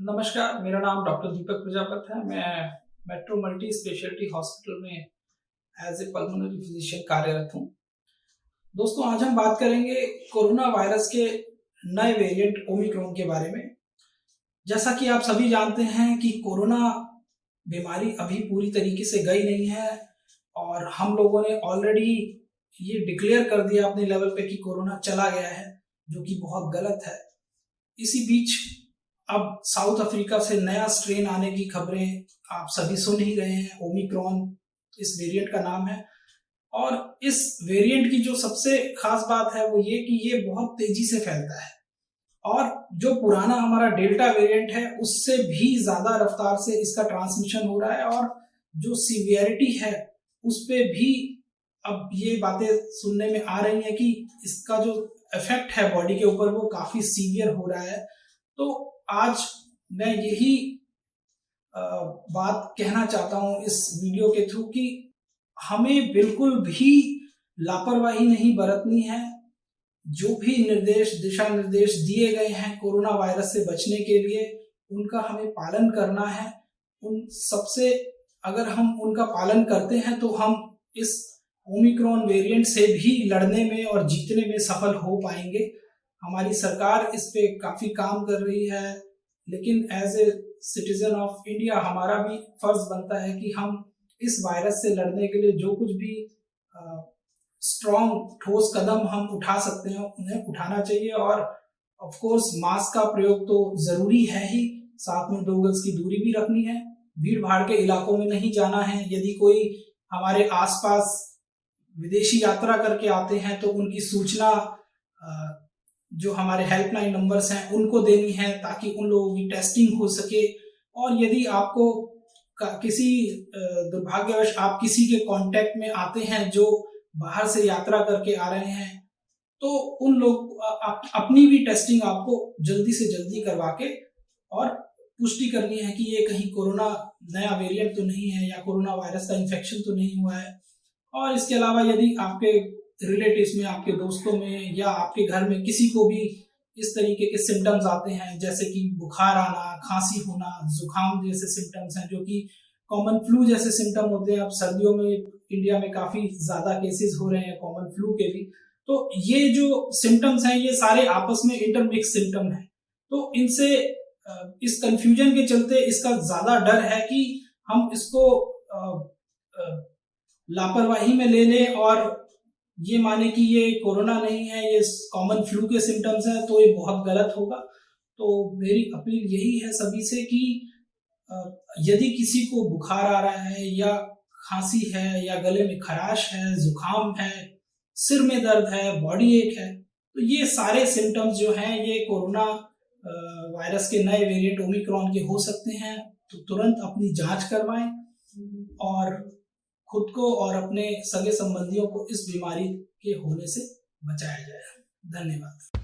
नमस्कार, मेरा नाम डॉक्टर दीपक प्रजापत है। मैं मेट्रो मल्टी स्पेशलिटी हॉस्पिटल में एज ए पल्मोनरी फिजिशियन कार्यरत हूँ। दोस्तों, आज हम बात करेंगे कोरोना वायरस के नए वेरिएंट ओमिक्रॉन के बारे में। जैसा कि आप सभी जानते हैं कि कोरोना बीमारी अभी पूरी तरीके से गई नहीं है और हम लोगों ने ऑलरेडी ये डिक्लेयर कर दिया अपने लेवल पे कि कोरोना चला गया है, जो कि बहुत गलत है। इसी बीच अब साउथ अफ्रीका से नया स्ट्रेन आने की खबरें आप सभी सुन ही रहे हैं। ओमिक्रॉन इस वेरिएंट का नाम है और इस वेरिएंट की जो सबसे खास बात है वो ये कि ये बहुत तेजी से फैलता है और जो पुराना हमारा डेल्टा वेरिएंट है उससे भी ज्यादा रफ्तार से इसका ट्रांसमिशन हो रहा है और जो सीवियरिटी है उस पे भी अब ये बातें सुनने में आ रही हैं कि इसका जो इफेक्ट है बॉडी के ऊपर वो काफी सीवियर हो रहा है। तो आज मैं यही बात कहना चाहता हूं इस वीडियो के थ्रू कि हमें बिल्कुल भी लापरवाही नहीं बरतनी है। जो भी दिशा निर्देश दिए गए हैं कोरोना वायरस से बचने के लिए उनका हमें पालन करना है। उन सबसे अगर हम उनका पालन करते हैं तो हम इस ओमिक्रॉन वेरिएंट से भी लड़ने में और जीतने में सफल हो पाएंगे। हमारी सरकार इस पे काफी काम कर रही है, लेकिन as a citizen of India हमारा भी फर्ज बनता है कि हम इस वायरस से लड़ने के लिए जो कुछ भी स्ट्रॉन्ग ठोस कदम हम उठा सकते हैं उन्हें उठाना चाहिए। और ऑफ कोर्स मास्क का प्रयोग तो जरूरी है ही, साथ में 2 गज की दूरी भी रखनी है, भीड़ भाड़ के इलाकों में नहीं जाना है। यदि कोई हमारे आसपास विदेशी यात्रा करके आते हैं तो उनकी सूचना जो हमारे हेल्पलाइन नंबर्स हैं उनको देनी है ताकि उन लोगों की टेस्टिंग हो सके। और यदि आपको किसी दुर्भाग्यवश आप किसी के कांटेक्ट में आते हैं जो बाहर से यात्रा करके आ रहे हैं तो उन लोग अपनी भी टेस्टिंग आपको जल्दी से जल्दी करवा के और पुष्टि करनी है कि ये कहीं कोरोना नया वेरिएंट तो नहीं है या कोरोना वायरस का इन्फेक्शन तो नहीं हुआ है। और इसके अलावा यदि आपके रिलेटिव्स में, आपके दोस्तों में या आपके घर में किसी को भी इस तरीके के सिम्टम्स आते हैं जैसे कि बुखार आना, खांसी होना, जुकाम जैसे सिम्टम्स हैं जो कि कॉमन फ्लू जैसे सिम्टम होते हैं। अब सर्दियों में इंडिया में काफी ज्यादा केसेस हो रहे हैं कॉमन फ्लू के भी। तो ये जो सिम्टम्स हैं ये सारे आपस में इंटरमिक्स सिम्टम हैं। तो इनसे इस कंफ्यूजन के चलते इसका ज्यादा डर है कि हम इसको लापरवाही में ले लें और ये माने कि ये कोरोना नहीं है, ये कॉमन फ्लू के सिम्टम्स हैं, तो ये बहुत गलत होगा। तो मेरी अपील यही है सभी से कि यदि किसी को बुखार आ रहा है या खांसी है या गले में खराश है, जुकाम है, सिर में दर्द है, बॉडी एक है, तो ये सारे सिम्टम्स जो हैं ये कोरोना वायरस के नए वेरिएंट ओमिक्रॉन के हो सकते हैं। तो तुरंत अपनी जांच करवाएं और खुद को और अपने सगे संबंधियों को इस बीमारी के होने से बचाया जाए। धन्यवाद।